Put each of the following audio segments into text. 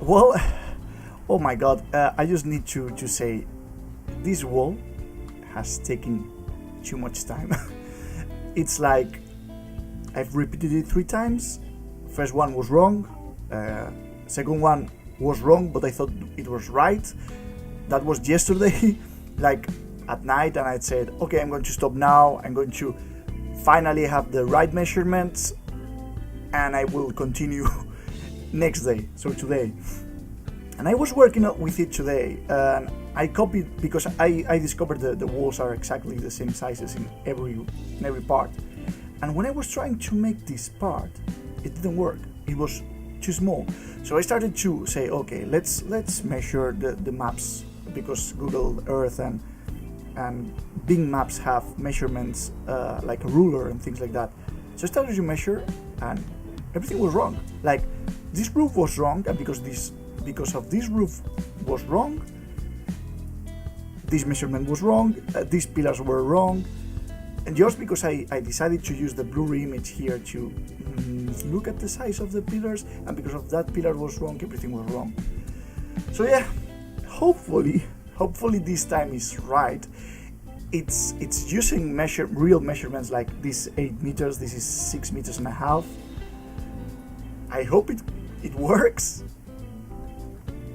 Well, oh my god, I just need to say, this wall has taken too much time. It's like I've repeated it 3 times. First one was wrong, second one was wrong, but I thought it was right. That was yesterday, like at night, and I said, okay, I'm going to stop now. I'm going to finally have the right measurements, and I will continue next day, so today. And I was working with it today, and I copied, because I discovered the walls are exactly the same sizes in every part. And when I was trying to make this part, it didn't work. It was too small. So I started to say, okay, let's measure the maps, because Google Earth and Bing Maps have measurements like a ruler and things like that. So I started to measure, and everything was wrong. Like, this roof was wrong, and because of this roof was wrong, this measurement was wrong, these pillars were wrong, and just because I decided to use the blur image here to look at the size of the pillars, and because of that pillar was wrong, everything was wrong. So yeah, hopefully this time is right. It's using real measurements, like this 8 meters, this is 6 meters and a half. I hope it works.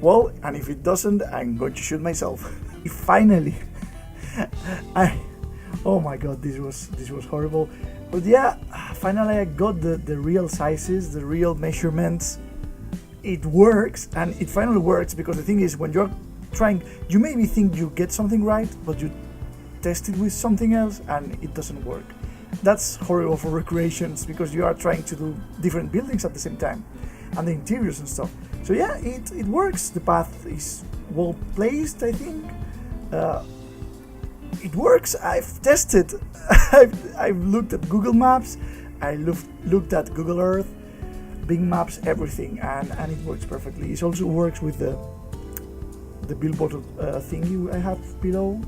Well, and if it doesn't, I'm going to shoot myself. Finally, oh my god, this was horrible. But yeah, finally I got the real sizes, the real measurements. It works, and it finally works, because the thing is, when you're trying, you maybe think you get something right, but you test it with something else and it doesn't work. That's horrible for recreations, because you are trying to do different buildings at the same time, and the interiors and stuff. So yeah, it works. The path is well placed, I think. It works. I've tested. I've looked at Google Maps. I looked at Google Earth, Bing Maps, everything, and it works perfectly. It also works with the billboard thingy I have below,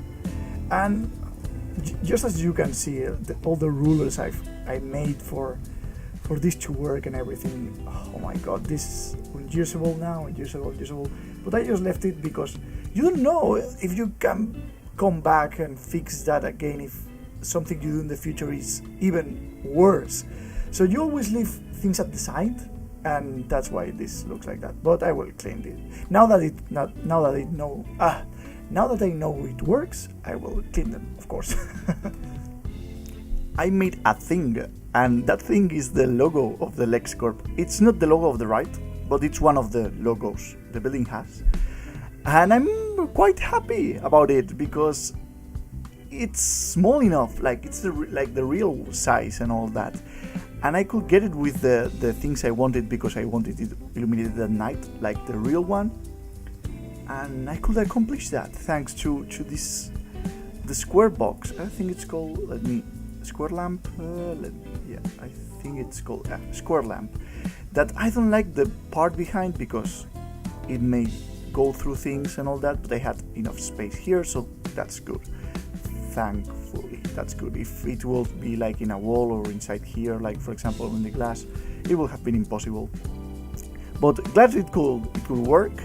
and just as you can see, all the rulers I made for this to work and everything. Oh my god, this is unusable now, unusable. But I just left it, because you don't know if you can come back and fix that again, if something you do in the future is even worse. So you always leave things at the side, and that's why this looks like that. But I will clean it now that I know it works. I will clean them, of course. I made a thing, and that thing is the logo of the Lex Corp. It's not the logo of the right, but it's one of the logos the building has, and I'm quite happy about it, because it's small enough, like it's the real size and all that, and I could get it with the things I wanted, because I wanted it illuminated at night like the real one, and I could accomplish that thanks to the square box. I think it's called, Squirt Lamp. I think it's called Squirt Lamp. That I don't like the part behind, because it may go through things and all that, but I had enough space here, so that's good. Thankfully, that's good. If it will be like in a wall or inside here, like for example in the glass, it would have been impossible. But glad it could work,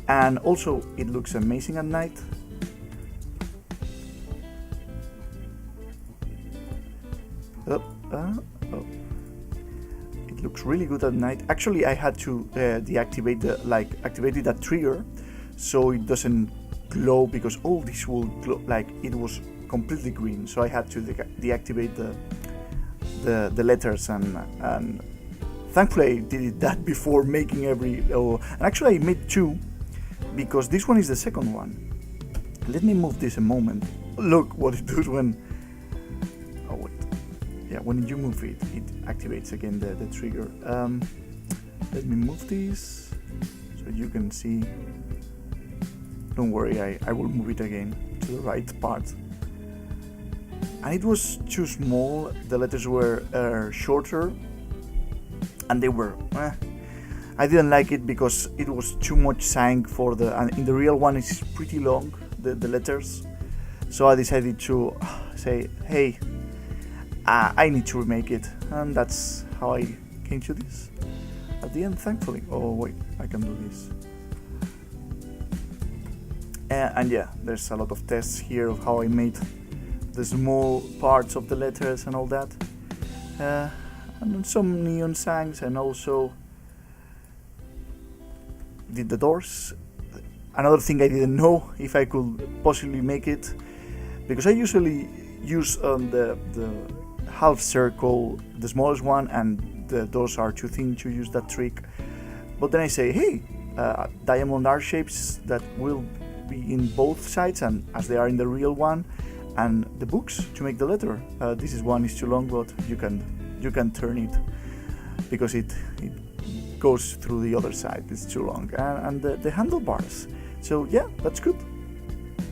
and also it looks amazing at night. It looks really good at night. Actually, I had to deactivate activated that trigger, so it doesn't glow, because all this will glow, like it was completely green. So I had to deactivate the letters, and thankfully I did that before making every. And actually I made 2, because this one is the second one. Let me move this a moment. Look what it does when. Oh wait. Yeah, when you move it, it activates again the trigger. Let me move this so you can see. Don't worry, I will move it again to the right part. And it was too small, the letters were shorter, and they were... I didn't like it, because it was too much sank for and in the real one it's pretty long, the letters. So I decided to say, hey, I need to remake it, and that's how I came to this at the end, thankfully. Oh wait, I can do this. And yeah, there's a lot of tests here of how I made the small parts of the letters and all that. And some neon signs, and also did the doors. Another thing I didn't know if I could possibly make it, because I usually use the half circle, the smallest one, and the doors are too thin to use that trick. But then I say, hey, diamond arch shapes that will be in both sides, and as they are in the real one, and the books to make the letter. This one is too long, but you can turn it because it goes through the other side. It's too long, and the handlebars. So yeah, that's good.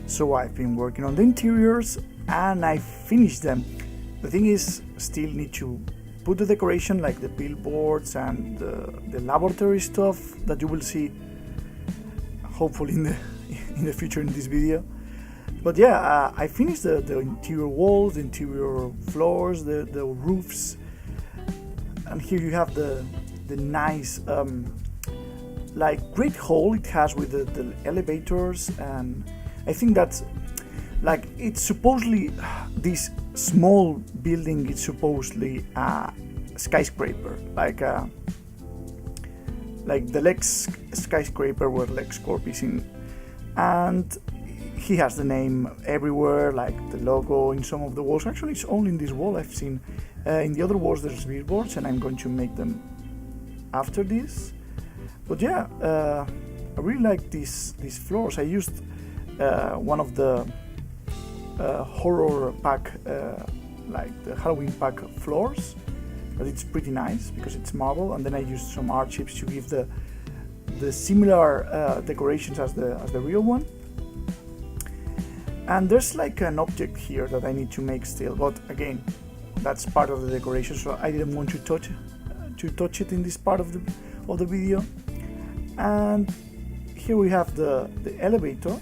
So I've been working on the interiors and I finished them. The thing is, still need to put the decoration, like the billboards and the laboratory stuff that you will see hopefully in the future in this video. But yeah, I finished the interior walls, the interior floors, the roofs, and here you have the nice like great hall it has with the elevators. And I think that's like, it's supposedly, this small building is supposedly a skyscraper, like the Lex skyscraper where Lex Corp is in, and he has the name everywhere, like the logo in some of the walls. Actually, it's only in this wall I've seen. In the other walls there's billboards, and I'm going to make them after this. But yeah, I really like these floors. I used one of the horror pack, like the Halloween pack floors, but it's pretty nice because it's marble. And then I used some art chips to give the similar decorations as the real one. And there's like an object here that I need to make still, but again, that's part of the decoration, so I didn't want to touch it in this part of the video. And here we have the elevator.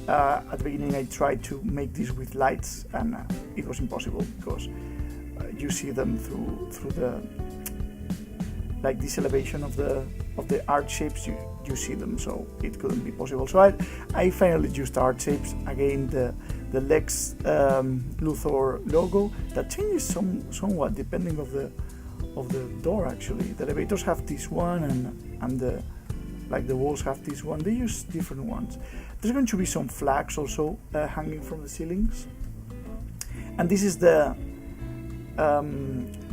At the beginning I tried to make this with lights, and it was impossible because you see them through the, like this elevation of the art shapes, you see them, so it couldn't be possible. So I finally used art shapes again, the Lex Luthor logo that changes somewhat depending of the door. Actually, the elevators have this one, and the walls have this one. They use different ones. There's going to be some flags also hanging from the ceilings, and this is the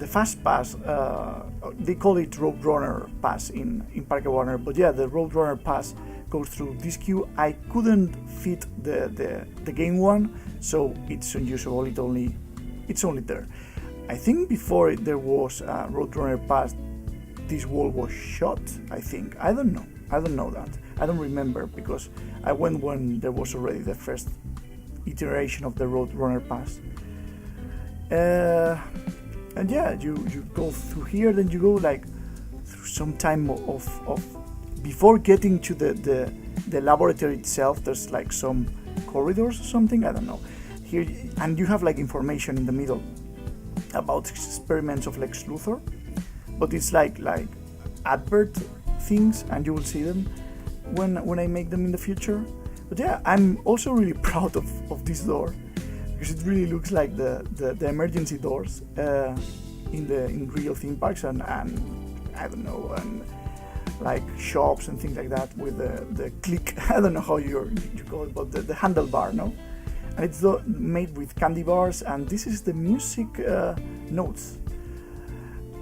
fast pass. They call it Roadrunner pass in Parque Warner, but yeah, the Roadrunner pass goes through this queue. I couldn't fit the game one, so it's unusable. It's only there. I think before there was a Roadrunner pass, this wall was shut. I think, I don't know that. I don't remember because I went when there was already the first iteration of the Roadrunner pass. And yeah, you go through here, then you go like through some time of before getting to the laboratory itself. There's like some corridors or something, I don't know. Here, and you have like information in the middle about experiments of Lex Luthor, but it's like advert things, and you will see them when I make them in the future. But yeah, I'm also really proud of this door, because it really looks like the emergency doors in real theme parks and I don't know, and like shops and things like that with the click. I don't know how you call it, but the handlebar, no? And it's made with candy bars, and this is the music notes.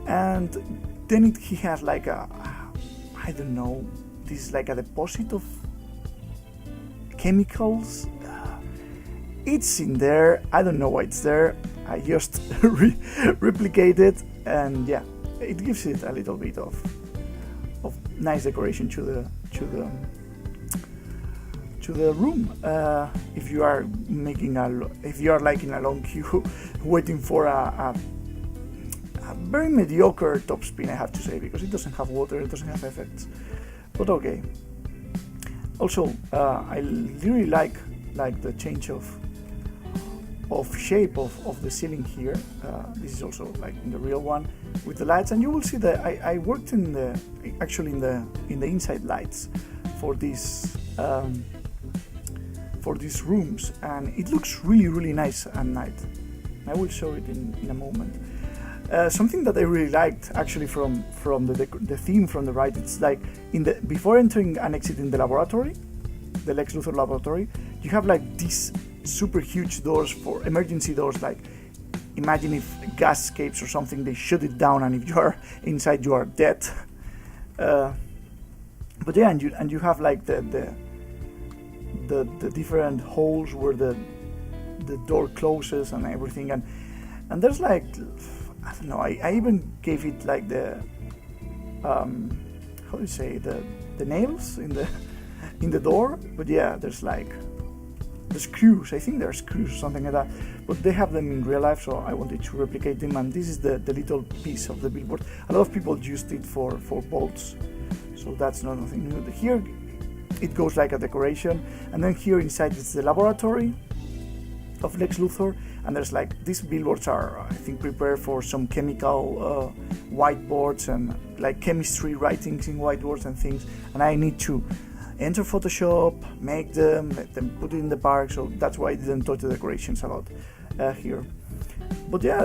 And then he has like I don't know, this is like a deposit of chemicals. It's in there. I don't know why it's there. I just replicate it, and yeah, it gives it a little bit of nice decoration to the room. If you are if you are like in a long queue waiting for a very mediocre top spin, I have to say, because it doesn't have water, it doesn't have effects, but okay. Also, I really like the change of shape of the ceiling here. This is also like in the real one with the lights, and you will see that I worked in the inside lights for this for these rooms, and it looks really nice at night. I will show it in a moment. Something that I really liked actually from the theme from the right, it's like before entering and exiting the laboratory, the Lex Luthor laboratory, you have like these super huge doors for emergency doors. Like imagine if gas escapes or something, they shut it down, and if you are inside, you are dead. But yeah, and you have like the different holes where the door closes and everything, and there's like, I don't know, I even gave it like the how do you say, the nails in the door. But yeah, there's like the screws, I think there are screws or something like that, but they have them in real life, so I wanted to replicate them. And this is the little piece of the billboard. A lot of people used it for bolts, so that's not nothing new. Here it goes like a decoration, and then here inside it's the laboratory of Lex Luthor, and there's like these billboards are, I think, prepared for some chemical whiteboards and like chemistry writings in whiteboards and things, and I need to enter Photoshop, make them, let them put it in the park, so that's why I didn't touch the decorations a lot here. But yeah,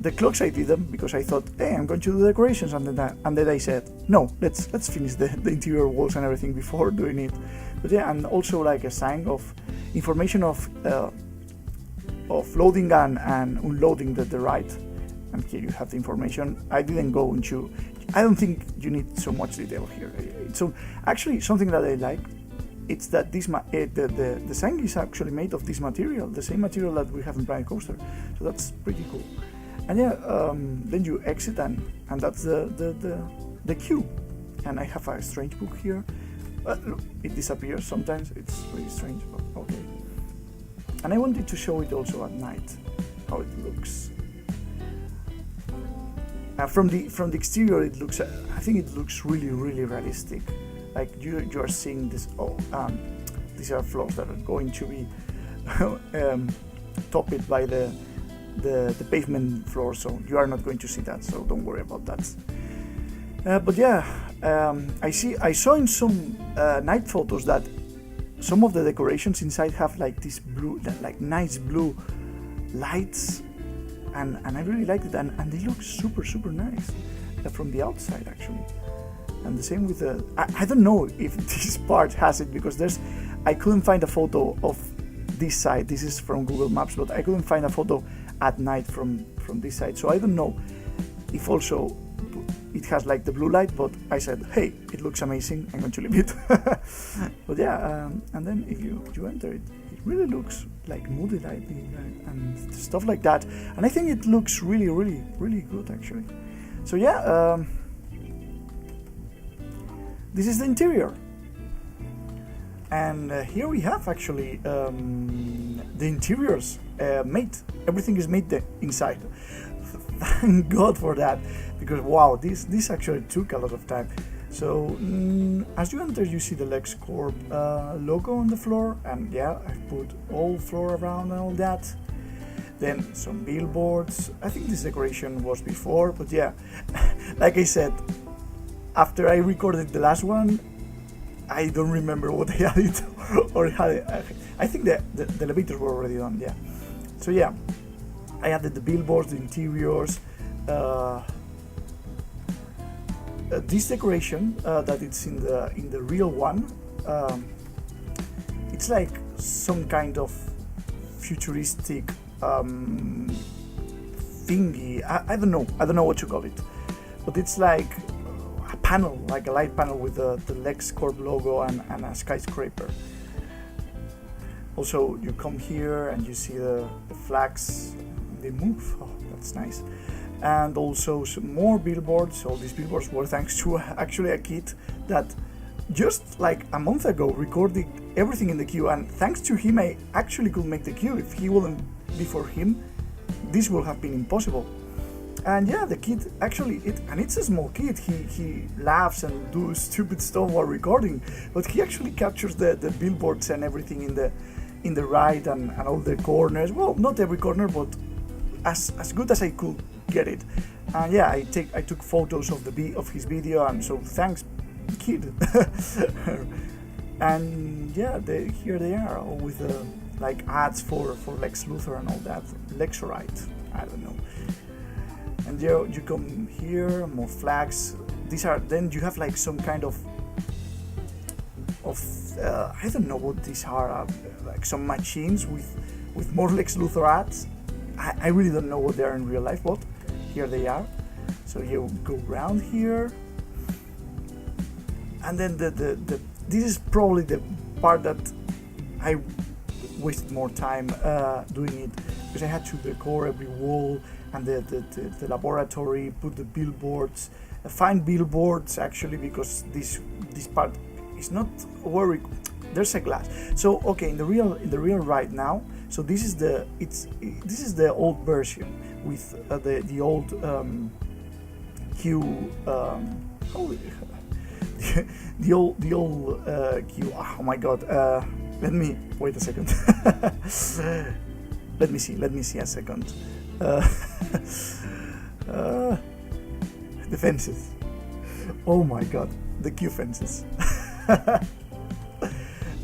the clocks, I did them because I thought, hey, I'm going to do the decorations, and then I said, no, let's finish the interior walls and everything before doing it. But yeah, and also like a sign of information of loading and unloading the ride. And here you have the information. I didn't go into, I don't think you need so much detail here. So actually something that I like, it's that this the sign is actually made of this material, the same material that we have in Planet Coaster. So that's pretty cool. And yeah, then you exit, and that's the queue. And I have a strange book here. Look, it disappears sometimes. It's really strange, but okay. And I wanted to show it also at night, how it looks. From the exterior, it looks, I think it looks really realistic. Like you are seeing this. These are floors that are going to be topped by the pavement floor, so you are not going to see that. So don't worry about that. But yeah, I saw in some night photos that some of the decorations inside have like this blue, like nice blue lights, and I really liked it, and they look super nice from the outside actually. And the same with the, I don't know if this part has it, because I couldn't find a photo of this side. This is from Google Maps, but I couldn't find a photo at night from this side, so I don't know if also it has like the blue light. But I said, hey, it looks amazing, I'm going to leave it. But yeah, and then if you enter it, it really looks like moody lighting and stuff like that, and I think it looks really good actually. So yeah, this is the interior, and here we have actually the interiors made. Everything is made inside. Thank God for that, because wow, this actually took a lot of time. So as you enter, you see the Lex Corp logo on the floor, and yeah, I put all floor around and all that. Then some billboards. I think this decoration was before, but yeah, like I said, after I recorded the last one, I don't remember what I added or how I think the elevators were already done, yeah. So yeah, I added the billboards, the interiors, this decoration that it's in the real one. It's like some kind of futuristic thingy. I don't know what you call it, but it's like a panel, like a light panel with the Lex Corp logo and a skyscraper. Also, you come here and you see the flags, they move. Oh, that's nice. And also some more billboards. All these billboards were thanks to actually a kid that just like a month ago recorded everything in the queue, and thanks to him I actually could make the queue. If he wouldn't be for him, this would have been impossible. And yeah, the kid actually, it's a small kid, he laughs and do stupid stuff while recording, but he actually captures the billboards and everything in the ride and all the corners. Well, not every corner, but as good as I could get it. And yeah, I took photos of his video, and so thanks, kid. And yeah, here they are, all with like ads for Lex Luthor and all that. Lexorite, I don't know. And you come here, more flags. These are, then you have like some kind of I don't know what these are, like some machines with more Lex Luthor ads. I really don't know what they are in real life, but here they are. So you go around here, and then this is probably the part that I wasted more time doing it, because I had to decor every wall and the laboratory, put the billboards, find billboards actually, because this part is not very, there's a glass. So okay, in the real right now, so this is the old version with the old Q the old Q. Oh my god, let me wait a second. let me see a second. The fences, oh my god, the Q fences.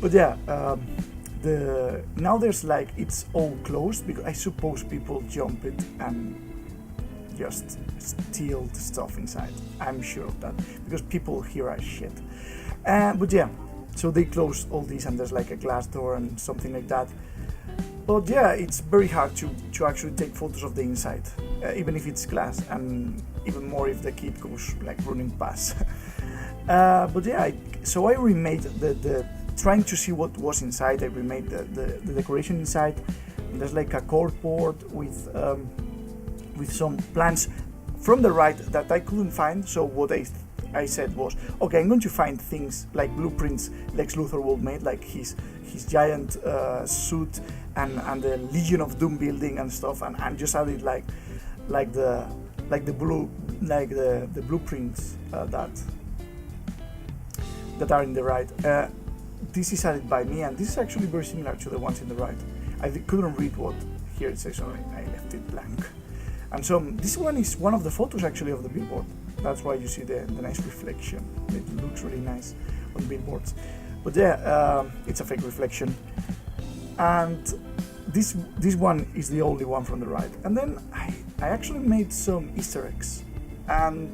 But yeah, now there's like, it's all closed, because I suppose people jump it and just steal the stuff inside. I'm sure of that, because people here are shit. But yeah, so they close all these, and there's like a glass door and something like that. But yeah, it's very hard to actually take photos of the inside, even if it's glass, and even more if the kid goes like running past. But yeah, so I remade the trying to see what was inside. I remade the decoration inside. And there's like a cardboard with some plants from the right that I couldn't find. So what I said was, okay, I'm going to find things like blueprints Lex Luthor would made, like his giant suit and the Legion of Doom building and stuff, and just added like the blueprints that are in the right. This is added by me, and this is actually very similar to the ones in the right. I couldn't read what here it says, so I left it blank. And so this one is one of the photos actually of the billboard. That's why you see the nice reflection. It looks really nice on billboards. But yeah, it's a fake reflection. And this one is the only one from the right. And then I actually made some Easter eggs. And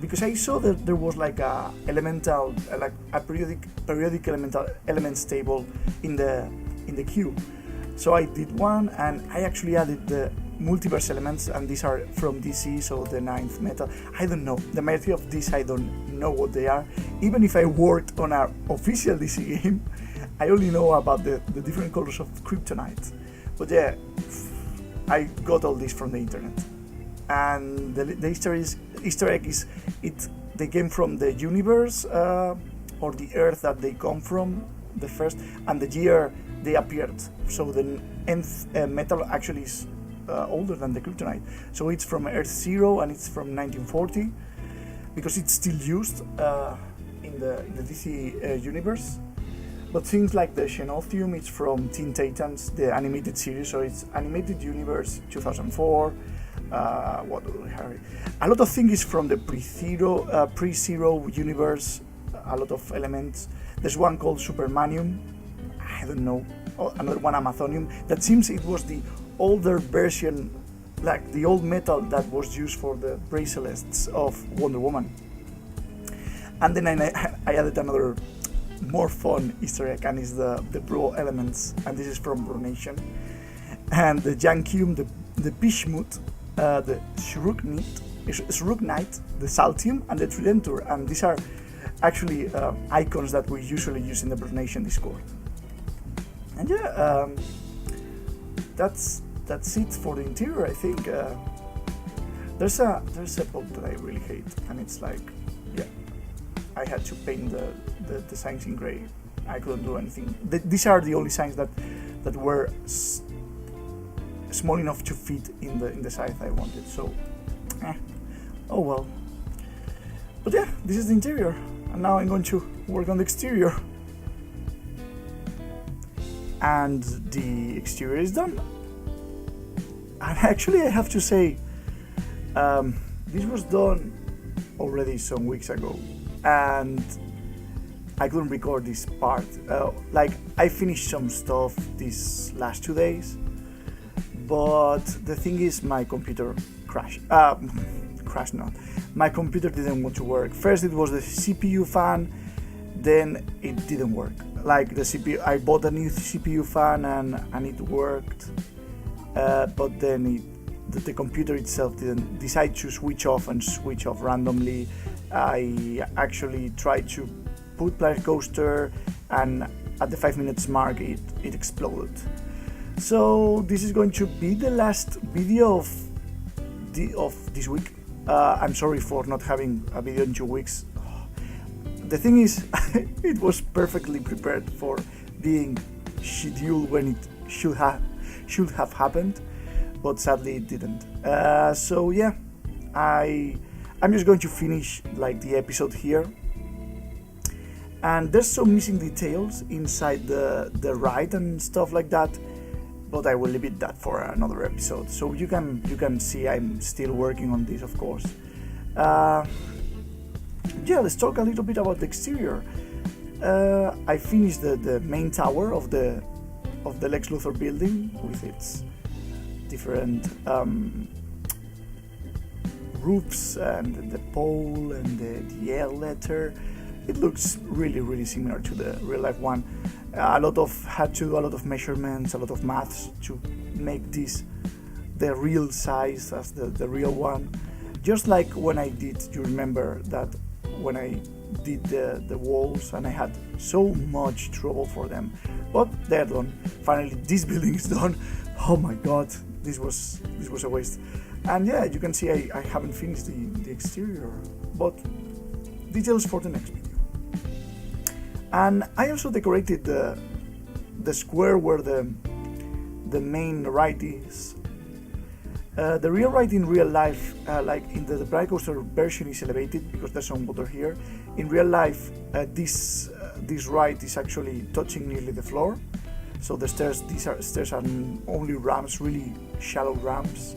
because I saw that there was like a elemental, like a periodic elemental elements table in the queue. So I did one, and I actually added the Multiverse Elements, and these are from DC, so the 9th metal. I don't know, the majority of these I don't know what they are. Even if I worked on an official DC game, I only know about the different colors of kryptonite. But yeah, I got all this from the internet. And the Easter egg is they came from the universe, or the Earth that they come from, the first, and the year they appeared. So the nth metal actually is older than the kryptonite. So it's from Earth Zero, and it's from 1940, because it's still used in the DC universe. But things like the Xenothium, it's from Teen Titans, the animated series, so it's animated universe 2004. What do we have? A lot of things is from the pre-zero universe. A lot of elements. There's one called Supermanium. I don't know. Another one, Amazonium. That seems it was the older version, like the old metal that was used for the bracelets of Wonder Woman. And then I added another more fun Easter egg, and it's the Bro Elements, and this is from Brunch. And the Jankium, the Bismuth, the Shrugnite, the Saltium, and the Tridentur, and these are actually icons that we usually use in the Brunch Discord. And yeah, that's it for the interior, I think. There's a book that I really hate, and it's like, yeah, I had to paint the signs in gray. I couldn't do anything. These are the only signs that were small enough to fit in the size I wanted. So, oh well. But yeah, this is the interior, and now I'm going to work on the exterior. And the exterior is done. And actually, I have to say, this was done already some weeks ago, and I couldn't record this part. Like, I finished some stuff these last 2 days, but the thing is, my computer crashed. Crashed not. My computer didn't want to work. First it was the CPU fan, then it didn't work. Like the CPU, I bought a new CPU fan and it worked, but then the computer itself didn't decide to switch off and switch off randomly. I actually tried to put Planet Coaster, and at the 5 minutes mark it exploded. So this is going to be the last video of this week. I'm sorry for not having a video in 2 weeks. The thing is, it was perfectly prepared for being scheduled when it should have happened, but sadly it didn't. So yeah, I'm just going to finish like the episode here. And there's some missing details inside the ride and stuff like that, but I will leave that for another episode. So you can see I'm still working on this, of course. Yeah, let's talk a little bit about the exterior. I finished the main tower of the Lex Luthor building with its different roofs and the pole and the L letter. It looks really similar to the real life one. Had to do a lot of measurements, a lot of maths to make this the real size as the real one. Just like when I did, you remember that when I did the walls and I had so much trouble for them, but they're done. Finally, this building is done. Oh my god, this was a waste. And yeah, you can see I haven't finished the exterior, but details for the next video. And I also decorated the square where the main ride is. The real ride in real life, like in the Bright Coaster version, is elevated because there's some water here. In real life, this ride is actually touching nearly the floor. So the stairs, stairs are only ramps, really shallow ramps,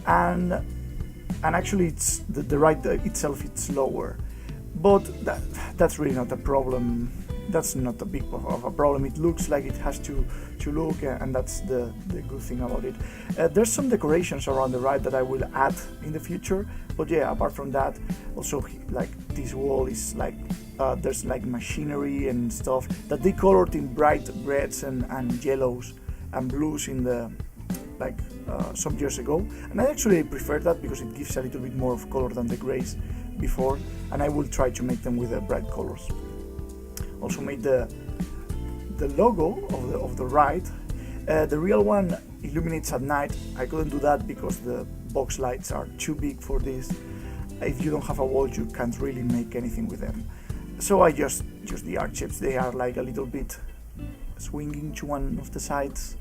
and actually it's the ride itself, it's lower. But that's really not a problem. That's not a big of a problem. It looks like it has to look, and that's the good thing about it. There's some decorations around the ride that I will add in the future, but yeah, apart from that, also like this wall is like there's like machinery and stuff that they colored in bright reds and yellows and blues in the some years ago, and I actually prefer that because it gives a little bit more of color than the grays before, and I will try to make them with the bright colors. Also made the logo of the ride. The real one illuminates at night. I couldn't do that because the box lights are too big for this. If you don't have a wall, you can't really make anything with them. So I just use the art chips. They are like a little bit swinging to one of the sides.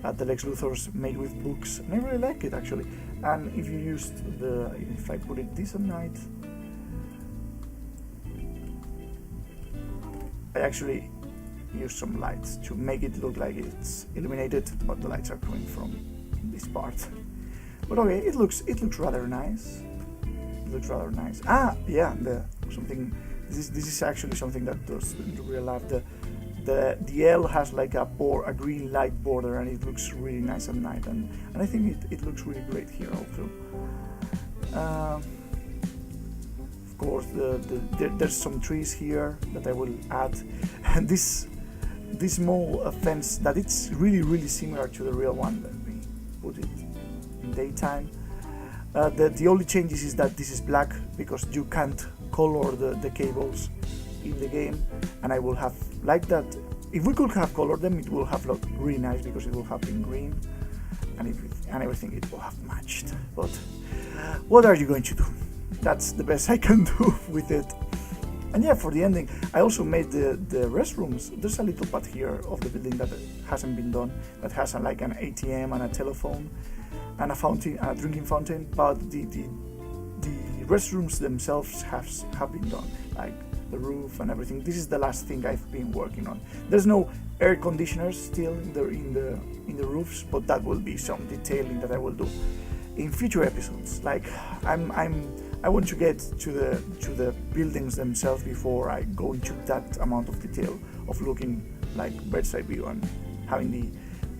The Lex Luthor's made with books, and I really like it actually. And if you used if I put it this at night, I actually use some lights to make it look like it's illuminated, but the lights are coming from this part. But okay, it looks rather nice. It looks rather nice. Yeah, this is actually something that does in real life. The L has like a green light border, and it looks really nice at night, and I think it looks really great here also. Of course, there's some trees here that I will add, and this small fence that it's really similar to the real one that we put it in daytime. The only changes is that this is black because you can't color the cables in the game, and I will have like that. If we could have colored them, it will have looked really nice because it will have been green, and everything it will have matched. But what are you going to do? That's the best I can do with it. And yeah, for the ending, I also made the restrooms. There's a little part here of the building that hasn't been done, that has like an ATM and a telephone and a fountain, a drinking fountain, but the restrooms themselves have been done, like the roof and everything. This is the last thing I've been working on. There's no air conditioners still in the roofs, but that will be some detailing that I will do in future episodes. Like I'm I want to get to the buildings themselves before I go into that amount of detail of looking like bird's eye view and having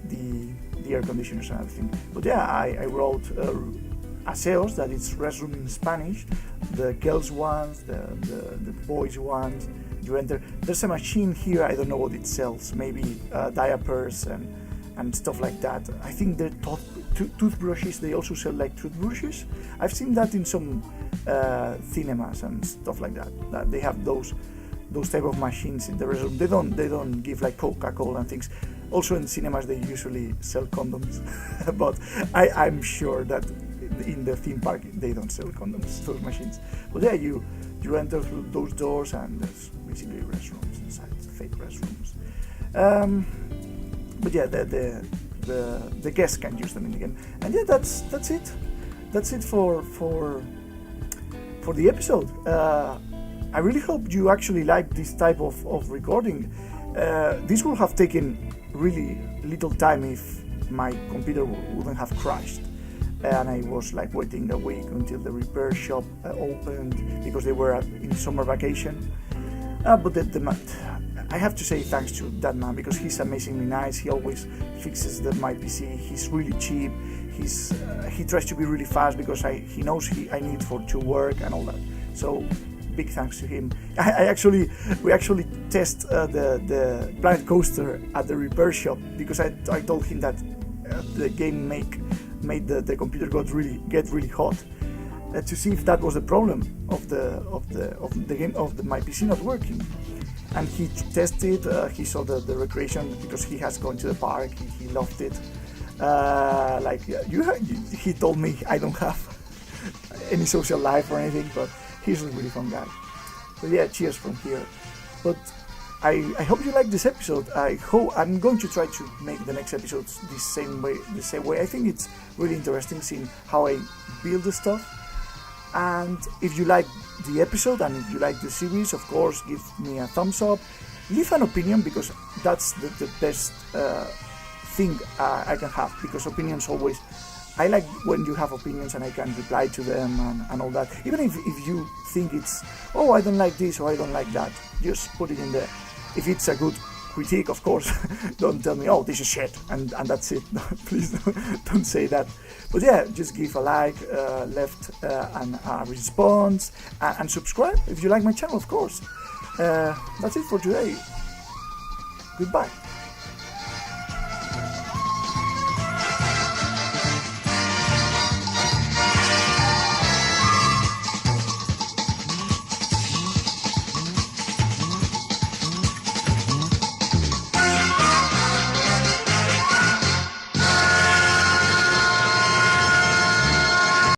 the air conditioners and everything. But yeah, I wrote aseos, that is restroom in Spanish, the girls ones, the boys ones. You enter. There's a machine here. I don't know what it sells. Maybe diapers and stuff like that. I think the toothbrushes. They also sell like toothbrushes. I've seen that in some cinemas and stuff like that. That they have those type of machines in the restroom. They don't give like Coca-Cola and things. Also in cinemas they usually sell condoms, but I'm sure that in the theme park they don't sell condoms, those machines. But yeah, you enter through those doors and there's basically restrooms inside, fake restrooms. But yeah, the guests can use them in the game. And yeah, that's it. That's it for the episode. I really hope you actually like this type of recording. This would have taken really little time if my computer wouldn't have crashed. And I was like waiting a week until the repair shop opened because they were in summer vacation. But I have to say thanks to that man because he's amazingly nice. He always fixes my PC. He's really cheap. He tries to be really fast because he knows I need for to work and all that. So big thanks to him. We actually test the Planet Coaster at the repair shop because I told him that the game made the computer get really hot to see if that was the problem of the game of my PC not working. And he tested. He saw the recreation because he has gone to the park. He loved it. He told me I don't have any social life or anything, but he's a really fun guy. So yeah, cheers from here. But I hope you like this episode. I'm going to try to make the next episodes the same way. I think it's really interesting seeing how I build the stuff. And if you like the episode and if you like the series, of course, give me a thumbs up. Leave an opinion because that's the best thing I can have, because opinions always... I like when you have opinions and I can reply to them and all that. Even if you think it's, oh, I don't like this or I don't like that, just put it in there. If it's a good critique, of course, don't tell me, oh, this is shit, and that's it. Please don't say that. But yeah, just give a like, left a response, and subscribe if you like my channel, of course. That's it for today. Goodbye.